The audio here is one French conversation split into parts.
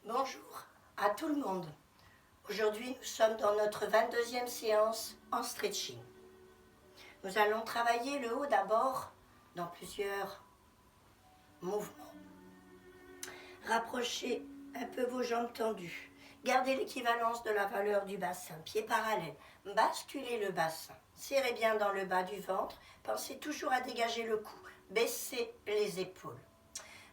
Bonjour à tout le monde. Aujourd'hui, nous sommes dans notre 22e séance en stretching. Nous allons travailler le haut d'abord dans plusieurs mouvements. Rapprochez un peu vos jambes tendues. Gardez l'équivalence de la valeur du bassin. Pieds parallèles. Basculez le bassin. Serrez bien dans le bas du ventre. Pensez toujours à dégager le cou. Baissez les épaules.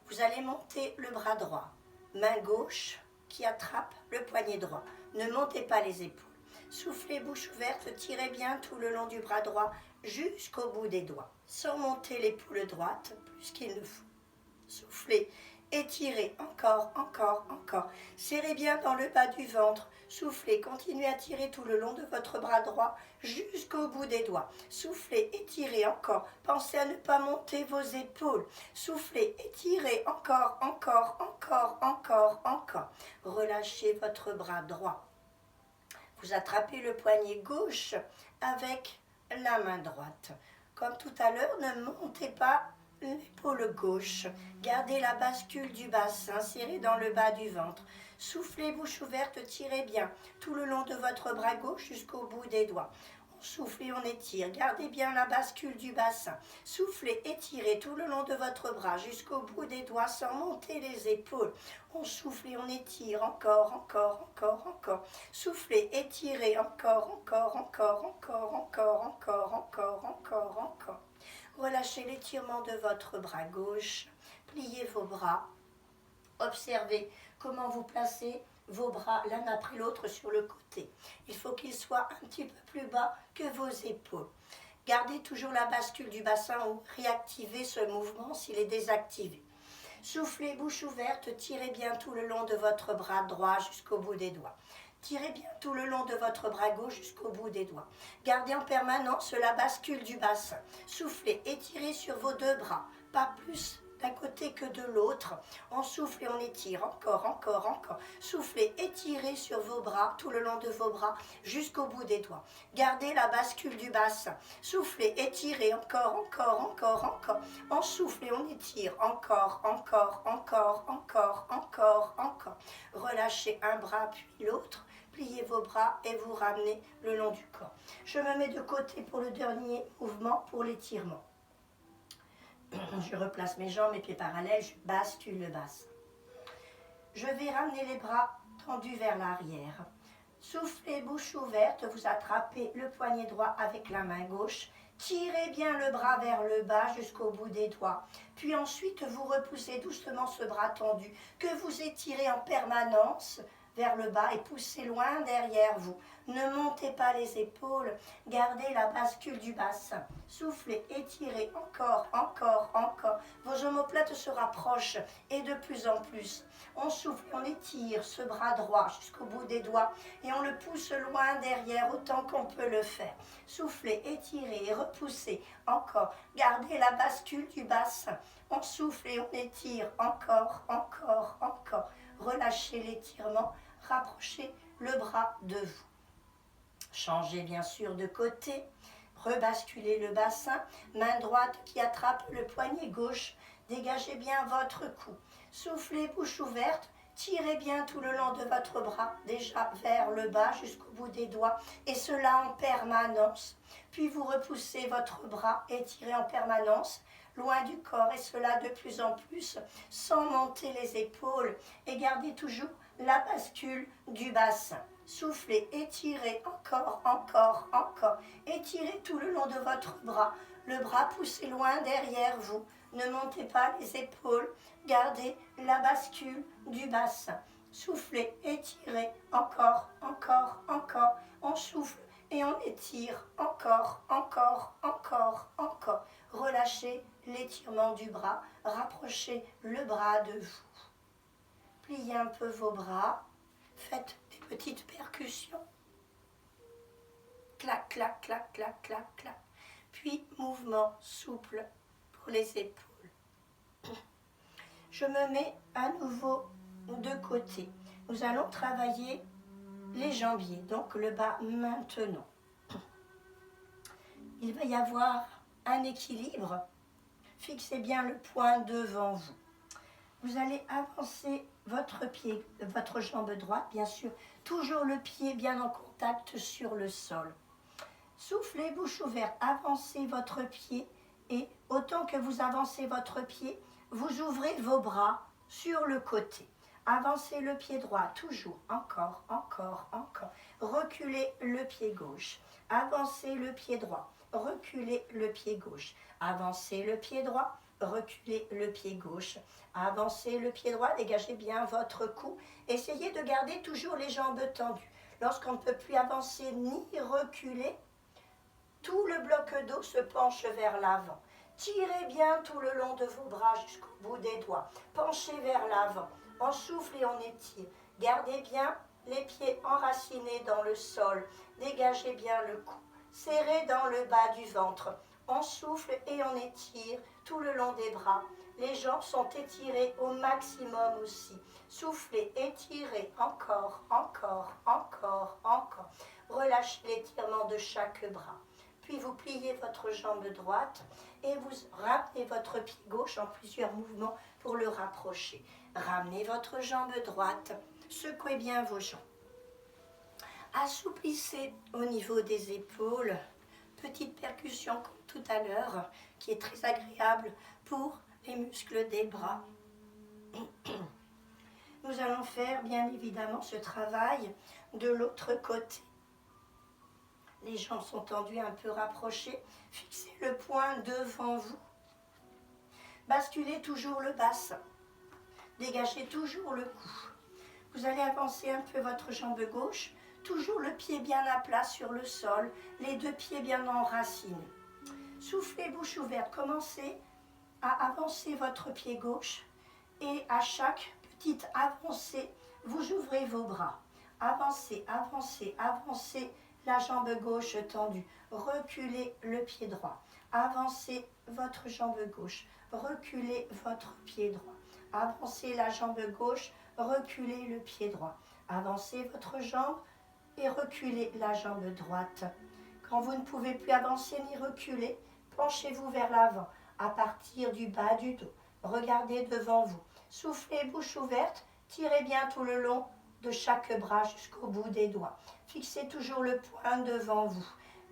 Vous allez monter le bras droit. Main gauche qui attrape le poignet droit. Ne montez pas les épaules. Soufflez bouche ouverte, tirez bien tout le long du bras droit jusqu'au bout des doigts, sans monter l'épaule droite plus qu'il ne faut. Soufflez, étirez, encore, encore, encore. Serrez bien dans le bas du ventre. Soufflez, continuez à tirer tout le long de votre bras droit jusqu'au bout des doigts. Soufflez, étirez encore. Pensez à ne pas monter vos épaules. Soufflez, étirez, encore, encore, encore, encore, encore. Relâchez votre bras droit. Vous attrapez le poignet gauche avec la main droite. Comme tout à l'heure, ne montez pas l'épaule gauche. Gardez la bascule du bassin serré dans le bas du ventre. Soufflez bouche ouverte, tirez bien tout le long de votre bras gauche jusqu'au bout des doigts. On souffle et on étire. Gardez bien la bascule du bassin. Soufflez, étirez tout le long de votre bras jusqu'au bout des doigts sans monter les épaules. On souffle et on étire. Encore, encore, encore, encore. Soufflez, étirez. Encore, encore, encore, encore, encore, encore, encore, encore, encore. Relâchez l'étirement de votre bras gauche. Pliez vos bras. Observez comment vous placez vos bras l'un après l'autre sur le côté. Il faut qu'ils soient un petit peu plus bas que vos épaules. Gardez toujours la bascule du bassin ou réactivez ce mouvement s'il est désactivé. Soufflez bouche ouverte, tirez bien tout le long de votre bras droit jusqu'au bout des doigts. Tirez bien tout le long de votre bras gauche jusqu'au bout des doigts. Gardez en permanence la bascule du bassin. Soufflez, étirez sur vos deux bras, pas plus d'un côté que de l'autre. On souffle et on étire, encore, encore, encore. Soufflez, étirez sur vos bras, tout le long de vos bras, jusqu'au bout des doigts. Gardez la bascule du bassin. Soufflez, étirez, encore, encore, encore, encore. On souffle et on étire, encore, encore, encore, encore, encore, encore. Relâchez un bras puis l'autre. Pliez vos bras et vous ramenez le long du corps. Je me mets de côté pour le dernier mouvement, pour l'étirement. Je replace mes jambes, mes pieds parallèles, je bascule le bassin. Je vais ramener les bras tendus vers l'arrière. Soufflez bouche ouverte, vous attrapez le poignet droit avec la main gauche. Tirez bien le bras vers le bas jusqu'au bout des doigts. Puis ensuite, vous repoussez doucement ce bras tendu que vous étirez en permanence vers le bas et poussez loin derrière vous. Ne montez pas les épaules, gardez la bascule du bassin. Soufflez, étirez, encore, encore, encore. Vos omoplates se rapprochent et de plus en plus. On souffle, on étire ce bras droit jusqu'au bout des doigts et on le pousse loin derrière autant qu'on peut le faire. Soufflez, étirez et repoussez, encore. Gardez la bascule du bassin. On souffle et on étire, encore, encore, encore. Relâchez l'étirement, rapprochez le bras de vous. Changez bien sûr de côté, rebasculez le bassin, main droite qui attrape le poignet gauche, dégagez bien votre cou. Soufflez bouche ouverte, tirez bien tout le long de votre bras, déjà vers le bas jusqu'au bout des doigts, et cela en permanence. Puis vous repoussez votre bras, étirez en permanence, loin du corps, et cela de plus en plus, sans monter les épaules, et gardez toujours la bascule du bassin. Soufflez, étirez, encore, encore, encore. Étirez tout le long de votre bras. Le bras poussez loin derrière vous. Ne montez pas les épaules. Gardez la bascule du bassin. Soufflez, étirez, encore, encore, encore. On souffle et on étire, encore, encore, encore, encore. Relâchez l'étirement du bras. Rapprochez le bras de vous. Pliez un peu vos bras. Faites des petites percussions. Clac, clac, clac, clac, clac, clac. Puis, mouvement souple pour les épaules. Je me mets à nouveau de côté. Nous allons travailler les jambiers, donc le bas maintenant. Il va y avoir un équilibre. Fixez bien le poing devant vous. Vous allez avancer votre jambe droite, bien sûr, toujours le pied bien en contact sur le sol. Soufflez, bouche ouverte, avancez votre pied et autant que vous avancez votre pied, vous ouvrez vos bras sur le côté. Avancez le pied droit, toujours, encore, encore, encore. Reculez le pied gauche. Avancez le pied droit. Reculez le pied gauche. Avancez le pied droit. Reculez le pied gauche. Avancez le pied droit. Dégagez bien votre cou. Essayez de garder toujours les jambes tendues. Lorsqu'on ne peut plus avancer ni reculer, tout le bloc d'eau se penche vers l'avant. Tirez bien tout le long de vos bras jusqu'au bout des doigts. Penchez vers l'avant. On souffle et on étire. Gardez bien les pieds enracinés dans le sol. Dégagez bien le cou. Serrez dans le bas du ventre. On souffle et on étire tout le long des bras. Les jambes sont étirées au maximum aussi. Soufflez, étirez, encore, encore, encore, encore. Relâchez l'étirement de chaque bras. Puis vous pliez votre jambe droite et vous ramenez votre pied gauche en plusieurs mouvements pour le rapprocher. Ramenez votre jambe droite, secouez bien vos jambes. Assouplissez au niveau des épaules, petite percussion comme tout à l'heure, qui est très agréable pour les muscles des bras. Nous allons faire bien évidemment ce travail de l'autre côté. Les jambes sont tendues, un peu rapprochées. Fixez le poing devant vous. Basculez toujours le bassin. Dégagez toujours le cou. Vous allez avancer un peu votre jambe gauche. Toujours le pied bien à plat sur le sol. Les deux pieds bien enracinés. Soufflez, bouche ouverte. Commencez à avancer votre pied gauche. Et à chaque petite avancée, vous ouvrez vos bras. Avancez, avancez, avancez. La jambe gauche tendue, reculez le pied droit, avancez votre jambe gauche, reculez votre pied droit, avancez la jambe gauche, reculez le pied droit, avancez votre jambe et reculez la jambe droite. Quand vous ne pouvez plus avancer ni reculer, penchez-vous vers l'avant, à partir du bas du dos, regardez devant vous, soufflez bouche ouverte, tirez bien tout le long de chaque bras jusqu'au bout des doigts. Fixez toujours le poing devant vous.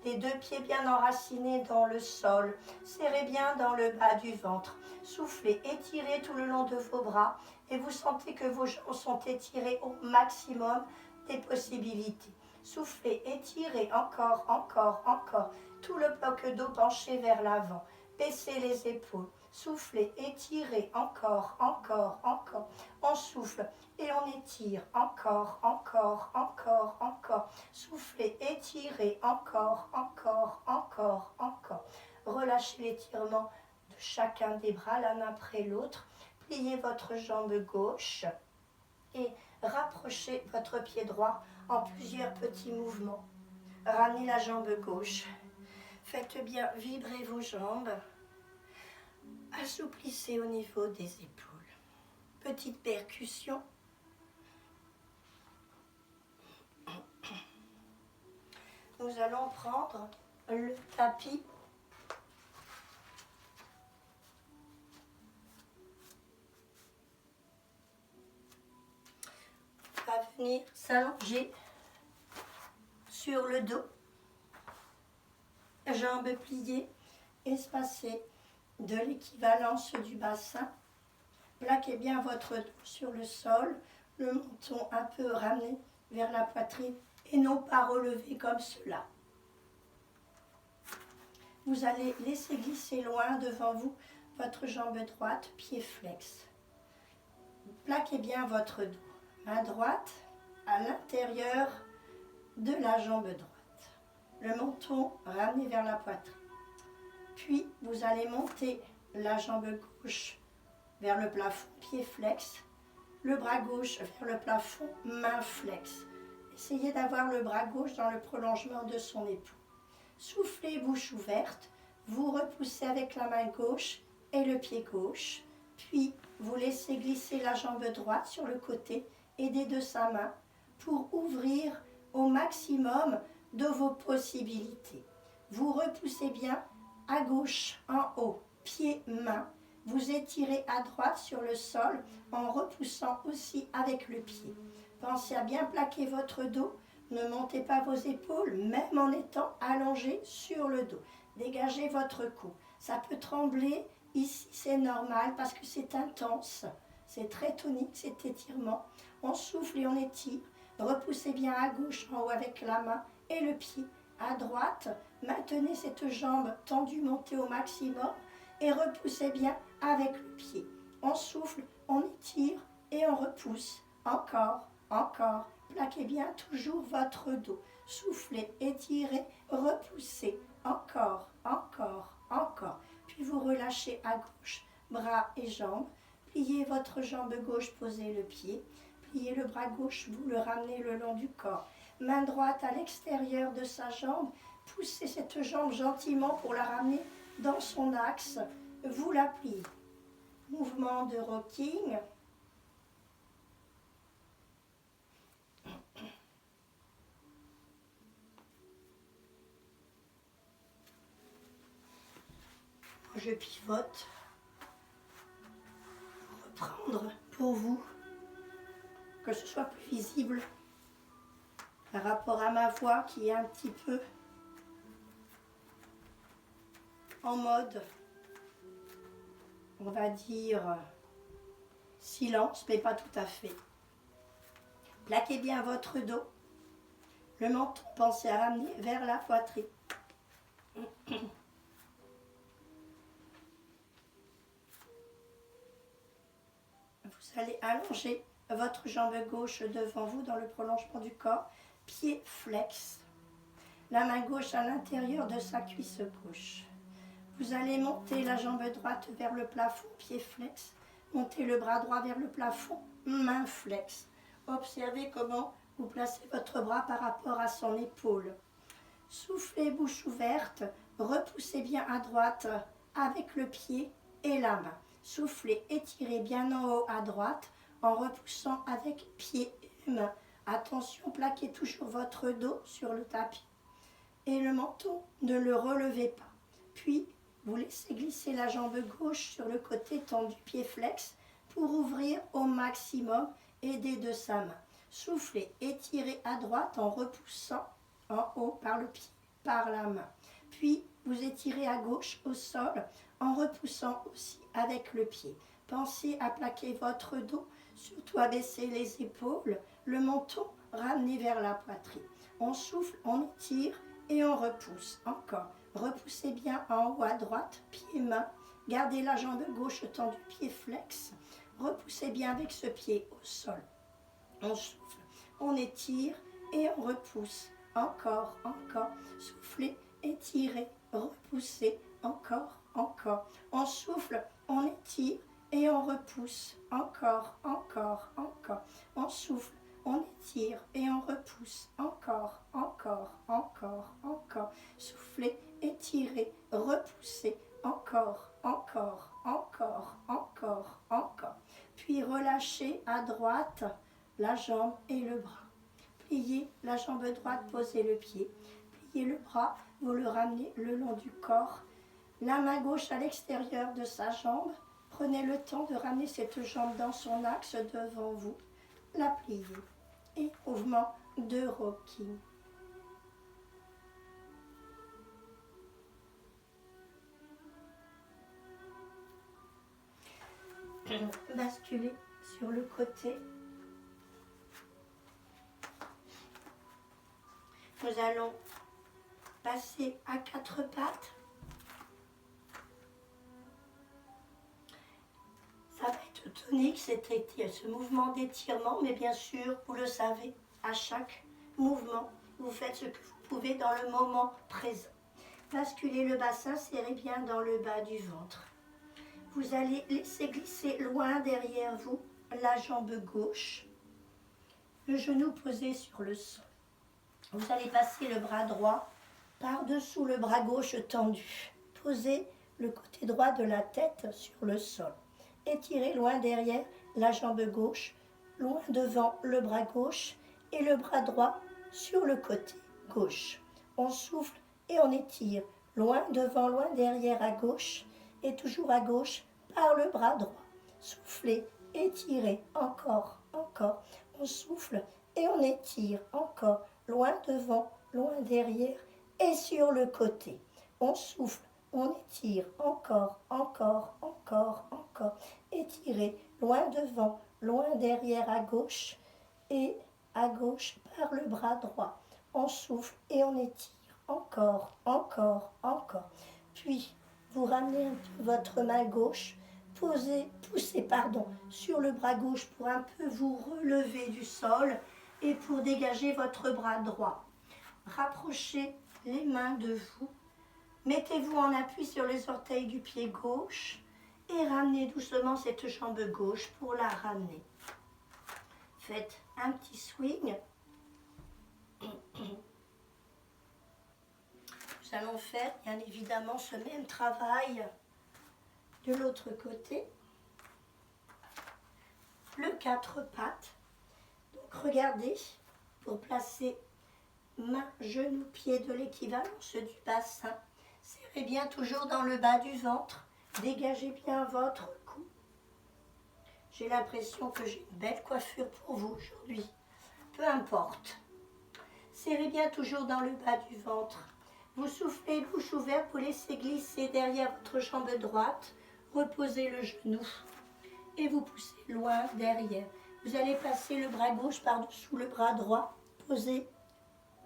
Les deux pieds bien enracinés dans le sol. Serrez bien dans le bas du ventre. Soufflez, étirez tout le long de vos bras et vous sentez que vos jambes sont étirées au maximum des possibilités. Soufflez, étirez, encore, encore, encore. Tout le bloc d'eau penché vers l'avant. Baissez les épaules. Soufflez, étirez, encore, encore, encore. On souffle et on étire, encore, encore, encore, encore. Soufflez, étirez, encore, encore, encore, encore. Relâchez l'étirement de chacun des bras l'un après l'autre. Pliez votre jambe gauche et rapprochez votre pied droit en plusieurs petits mouvements. Ramenez la jambe gauche. Faites bien vibrer vos jambes. Assouplissez au niveau des épaules. Petite percussion. Nous allons prendre le tapis. On va venir s'allonger sur le dos. Jambes pliées, espacées de l'équivalence du bassin. Plaquez bien votre dos sur le sol, le menton un peu ramené vers la poitrine et non pas relevé comme cela. Vous allez laisser glisser loin devant vous votre jambe droite, pied flex. Plaquez bien votre dos. Main droite à l'intérieur de la jambe droite. Le menton ramené vers la poitrine. Puis vous allez monter la jambe gauche vers le plafond, pied flex. Le bras gauche vers le plafond, main flex. Essayez d'avoir le bras gauche dans le prolongement de son épaule. Soufflez, bouche ouverte. Vous repoussez avec la main gauche et le pied gauche. Puis vous laissez glisser la jambe droite sur le côté, aidé de sa main, pour ouvrir au maximum de vos possibilités. Vous repoussez bien à gauche, en haut, pied, main, Vous étirez à droite sur le sol en repoussant aussi avec le pied. Pensez à bien plaquer votre dos. Ne montez pas vos épaules, même en étant allongé sur le dos. Dégagez votre cou. Ça peut trembler. Ici, c'est normal parce que c'est intense. C'est très tonique, cet étirement. On souffle et on étire. Repoussez bien à gauche, en haut avec la main et le pied. À droite, maintenez cette jambe tendue, montée au maximum et repoussez bien avec le pied. On souffle, on étire et on repousse. Encore, encore. Plaquez bien toujours votre dos. Soufflez, étirez, repoussez. Encore, encore, encore. Puis vous relâchez à gauche, bras et jambes. Pliez votre jambe gauche, posez le pied. Pliez le bras gauche, vous le ramenez le long du corps. Main droite à l'extérieur de sa jambe. Poussez cette jambe gentiment pour la ramener dans son axe. Vous la pliez. Mouvement de rocking. Je pivote pour reprendre pour vous, que ce soit plus visible par rapport à ma voix qui est un petit peu en mode, on va dire, silence, mais pas tout à fait. Plaquez bien votre dos. Le menton, pensez à ramener vers la poitrine. Vous allez allonger votre jambe gauche devant vous dans le prolongement du corps, pied flex. La main gauche à l'intérieur de sa cuisse gauche. Vous allez monter la jambe droite vers le plafond, pied flex. Montez le bras droit vers le plafond, main flex. Observez comment vous placez votre bras par rapport à son épaule. Soufflez bouche ouverte, repoussez bien à droite avec le pied et la main. Soufflez, étirez bien en haut à droite en repoussant avec pied et main. Attention, plaquez toujours votre dos sur le tapis. Et le menton, ne le relevez pas. Puis, vous laissez glisser la jambe gauche sur le côté tendu, pied flex, pour ouvrir au maximum, aidé de sa main. Soufflez, étirez à droite en repoussant en haut par le pied, par la main. Puis, vous étirez à gauche au sol en repoussant aussi avec le pied. Pensez à plaquer votre dos, surtout à baisser les épaules, le menton ramené vers la poitrine. On souffle, on étire et on repousse. Encore. Repoussez bien en haut à droite, pied-main. Gardez la jambe gauche tendue, pied flex. Repoussez bien avec ce pied au sol. On souffle, on étire et on repousse. Encore, encore. Soufflez, étirez, repoussez. Encore, encore. On souffle, on étire et on repousse. Encore, encore, encore. On souffle, on étire et on repousse. Encore, encore, encore, encore. Soufflez, étirez, repoussez. Encore, encore, encore, encore, encore. Puis relâchez à droite la jambe et le bras. Pliez la jambe droite, posez le pied. Pliez le bras, vous le ramenez le long du corps. La main gauche à l'extérieur de sa jambe. Prenez le temps de ramener cette jambe dans son axe devant vous. La pliez. Et mouvement de rocking. Basculez sur le côté. Nous allons passer à quatre pattes. Ça va être tonique, ce mouvement d'étirement, mais bien sûr, vous le savez, à chaque mouvement, vous faites ce que vous pouvez dans le moment présent. Basculez le bassin, serrez bien dans le bas du ventre. Vous allez laisser glisser loin derrière vous la jambe gauche, le genou posé sur le sol. Vous allez passer le bras droit par-dessous le bras gauche tendu. Posez le côté droit de la tête sur le sol. Étirez loin derrière la jambe gauche, loin devant le bras gauche et le bras droit sur le côté gauche. On souffle et on étire, loin devant, loin derrière à gauche et toujours à gauche par le bras droit. Soufflez, étirez, encore, encore. On souffle et on étire, encore, loin devant, loin derrière et sur le côté. On souffle, on étire, encore, encore, encore, encore. Étirez, loin devant, loin derrière à gauche et à gauche par le bras droit. On souffle et on étire, encore, encore, encore. Puis, vous ramenez un peu votre main gauche, poussez sur le bras gauche pour un peu vous relever du sol et pour dégager votre bras droit. Rapprochez les mains de vous, mettez-vous en appui sur les orteils du pied gauche et ramenez doucement cette jambe gauche pour la ramener. Faites un petit swing. Nous allons faire bien évidemment ce même travail de l'autre côté. Le 4 pattes. Donc regardez, pour placer main, genou, pied de l'équivalence du bassin. Serrez bien toujours dans le bas du ventre. Dégagez bien votre cou. J'ai l'impression que j'ai une belle coiffure pour vous aujourd'hui. Peu importe. Serrez bien toujours dans le bas du ventre. Vous soufflez bouche ouverte pour laisser glisser derrière votre jambe droite. Reposez le genou et vous poussez loin derrière. Vous allez passer le bras gauche par-dessous le bras droit. Posez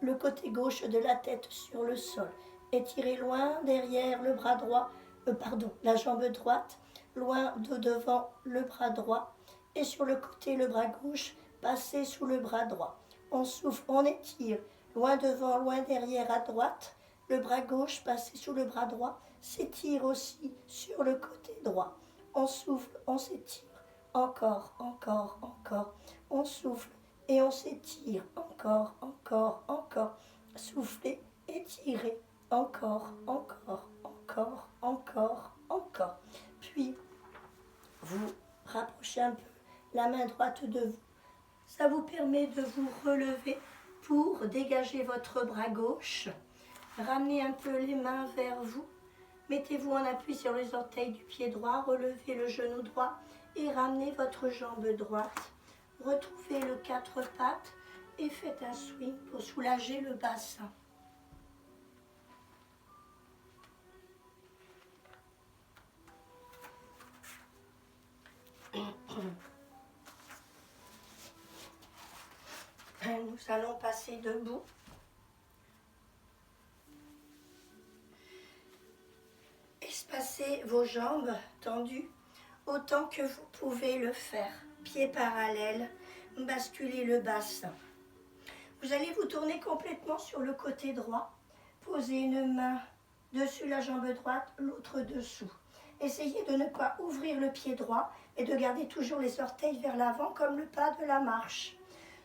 le côté gauche de la tête sur le sol. Étirez loin derrière le bras droit, la jambe droite, loin de devant le bras droit. Et sur le côté, le bras gauche, passez sous le bras droit. On souffle, on étire, loin devant, loin derrière à droite. Le bras gauche, passé sous le bras droit, s'étire aussi sur le côté droit. On souffle, on s'étire. Encore, encore, encore. On souffle et on s'étire. Encore, encore, encore. Soufflez, étirez. Encore, encore, encore, encore, encore. Puis, vous rapprochez un peu la main droite de vous. Ça vous permet de vous relever pour dégager votre bras gauche. Ramenez un peu les mains vers vous. Mettez-vous en appui sur les orteils du pied droit. Relevez le genou droit et ramenez votre jambe droite. Retrouvez le 4 pattes et faites un swing pour soulager le bassin. Nous allons passer debout. Espacez vos jambes tendues autant que vous pouvez le faire. Pieds parallèles, basculez le bassin. Vous allez vous tourner complètement sur le côté droit. Posez une main dessus la jambe droite, l'autre dessous. Essayez de ne pas ouvrir le pied droit et de garder toujours les orteils vers l'avant comme le pas de la marche.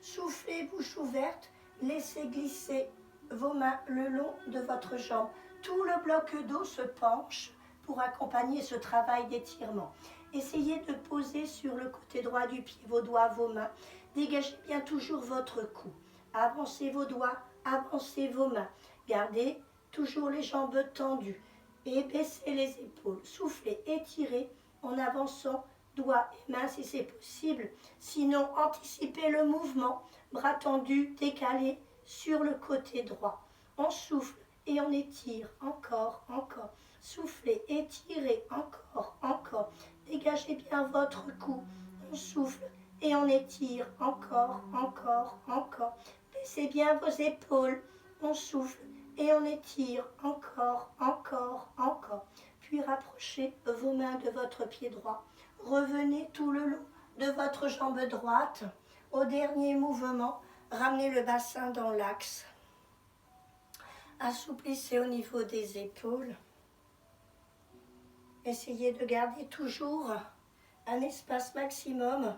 Soufflez bouche ouverte, laissez glisser vos mains le long de votre jambe. Tout le bloc dos se penche pour accompagner ce travail d'étirement. Essayez de poser sur le côté droit du pied vos doigts, vos mains. Dégagez bien toujours votre cou. Avancez vos doigts, avancez vos mains. Gardez toujours les jambes tendues et baissez les épaules. Soufflez, étirez en avançant doigts et mains si c'est possible. Sinon, anticipez le mouvement, bras tendus, décalés sur le côté droit. On souffle et on étire, encore, encore. Soufflez, étirez, encore, encore. Dégagez bien votre cou. On souffle et on étire, encore, encore, encore. Baissez bien vos épaules. On souffle et on étire, encore, encore, encore. Puis rapprochez vos mains de votre pied droit. Revenez tout le long de votre jambe droite. Au dernier mouvement, ramenez le bassin dans l'axe. Assouplissez au niveau des épaules. Essayez de garder toujours un espace maximum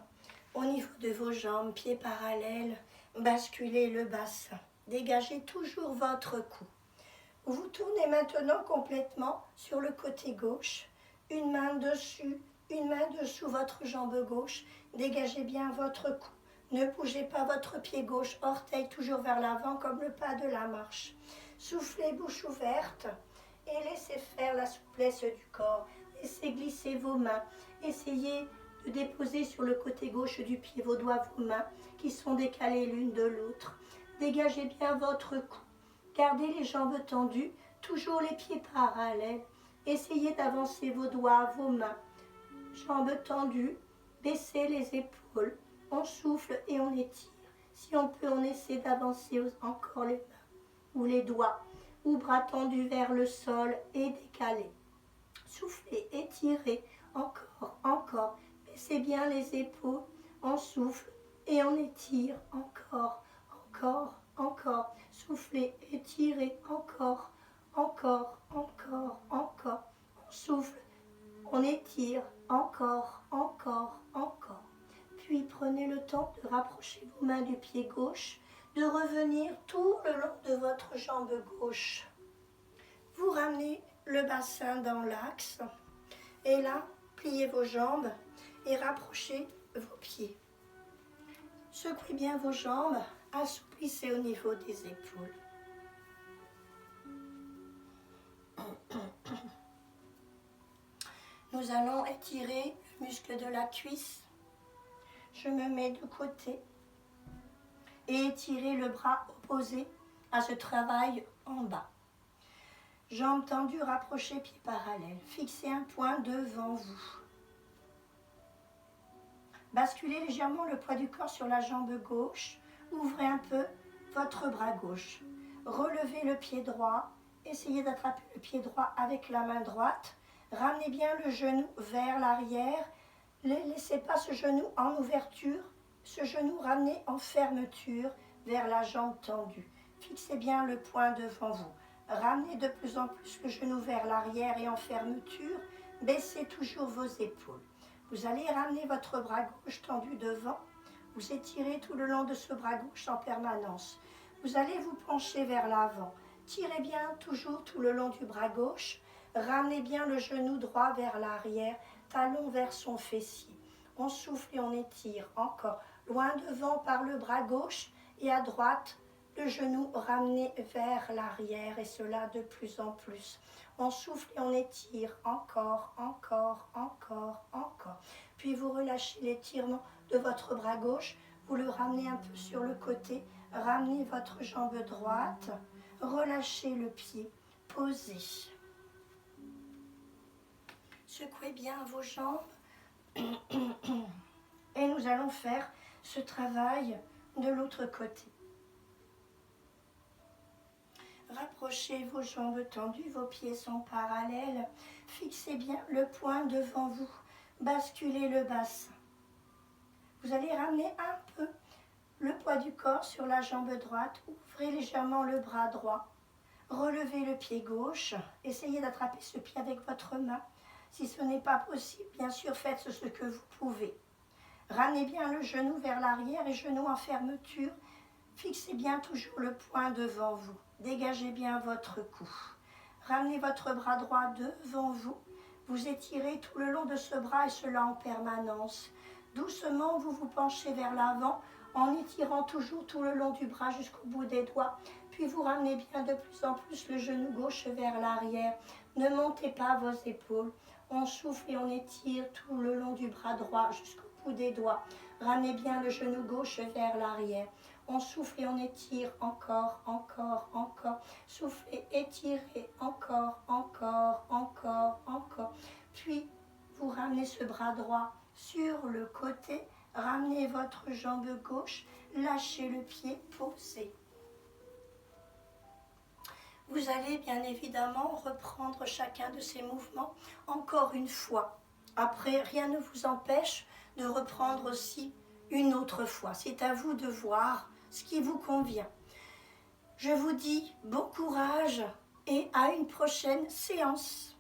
au niveau de vos jambes, pieds parallèles. Basculez le bassin. Dégagez toujours votre cou. Vous tournez maintenant complètement sur le côté gauche. Une main dessus, une main dessous votre jambe gauche. Dégagez bien votre cou. Ne bougez pas votre pied gauche, orteil toujours vers l'avant comme le pas de la marche. Soufflez bouche ouverte et laissez faire la souplesse du corps. Laissez glisser vos mains. Essayez de déposer sur le côté gauche du pied vos doigts, vos mains qui sont décalées l'une de l'autre. Dégagez bien votre cou. Gardez les jambes tendues, toujours les pieds parallèles. Essayez d'avancer vos doigts, vos mains. Jambes tendues, baissez les épaules. On souffle et on étire. Si on peut, on essaie d'avancer encore les mains ou les doigts, ou bras tendus vers le sol et décalés. Soufflez, étirez, encore, encore. Baissez bien les épaules, on souffle et on étire, encore, encore, encore. Soufflez, étirez, encore, encore, encore, encore. On souffle, on étire, encore, encore, encore. Puis prenez le temps de rapprocher vos mains du pied gauche, de revenir tout le long de votre jambe gauche. Vous ramenez le bassin dans l'axe et là, pliez vos jambes et rapprochez vos pieds. Secouez bien vos jambes, assouplissez au niveau des épaules. Nous allons étirer le muscle de la cuisse. Je me mets de côté et étirer le bras opposé à ce travail en bas. Jambes tendues, rapprochez, pieds parallèles. Fixez un point devant vous. Basculez légèrement le poids du corps sur la jambe gauche. Ouvrez un peu votre bras gauche. Relevez le pied droit. Essayez d'attraper le pied droit avec la main droite. Ramenez bien le genou vers l'arrière. Ne laissez pas ce genou en ouverture. Ce genou ramenez en fermeture vers la jambe tendue. Fixez bien le point devant vous. Ramenez de plus en plus le genou vers l'arrière et en fermeture. Baissez toujours vos épaules. Vous allez ramener votre bras gauche tendu devant. Vous étirez tout le long de ce bras gauche en permanence. Vous allez vous pencher vers l'avant. Tirez bien toujours tout le long du bras gauche. Ramenez bien le genou droit vers l'arrière, talon vers son fessier. On souffle et on étire encore. Loin devant par le bras gauche et à droite, le genou ramené vers l'arrière et cela de plus en plus. On souffle et on étire encore, encore, encore, encore. Puis vous relâchez l'étirement de votre bras gauche. Vous le ramenez un peu sur le côté. Ramenez votre jambe droite. Relâchez le pied. Posez. Secouez bien vos jambes. Et nous allons faire ce travail de l'autre côté. Rapprochez vos jambes tendues, vos pieds sont parallèles. Fixez bien le point devant vous. Basculez le bassin. Vous allez ramener un peu le poids du corps sur la jambe droite. Ouvrez légèrement le bras droit. Relevez le pied gauche. Essayez d'attraper ce pied avec votre main. Si ce n'est pas possible, bien sûr, faites ce que vous pouvez. Ramenez bien le genou vers l'arrière et genou en fermeture. Fixez bien toujours le point devant vous. Dégagez bien votre cou. Ramenez votre bras droit devant vous. Vous étirez tout le long de ce bras et cela en permanence. Doucement, vous vous penchez vers l'avant en étirant toujours tout le long du bras jusqu'au bout des doigts. Puis vous ramenez bien de plus en plus le genou gauche vers l'arrière. Ne montez pas vos épaules. On souffle et on étire tout le long du bras droit jusqu'au bout des doigts. Ramenez bien le genou gauche vers l'arrière. On souffle et on étire encore, encore, encore. Soufflez, étirez, encore, encore, encore, encore. Puis, vous ramenez ce bras droit sur le côté. Ramenez votre jambe gauche. Lâchez le pied, posez. Vous allez bien évidemment reprendre chacun de ces mouvements encore une fois. Après, rien ne vous empêche de reprendre aussi une autre fois. C'est à vous de voir ce qui vous convient. Je vous dis bon courage et à une prochaine séance.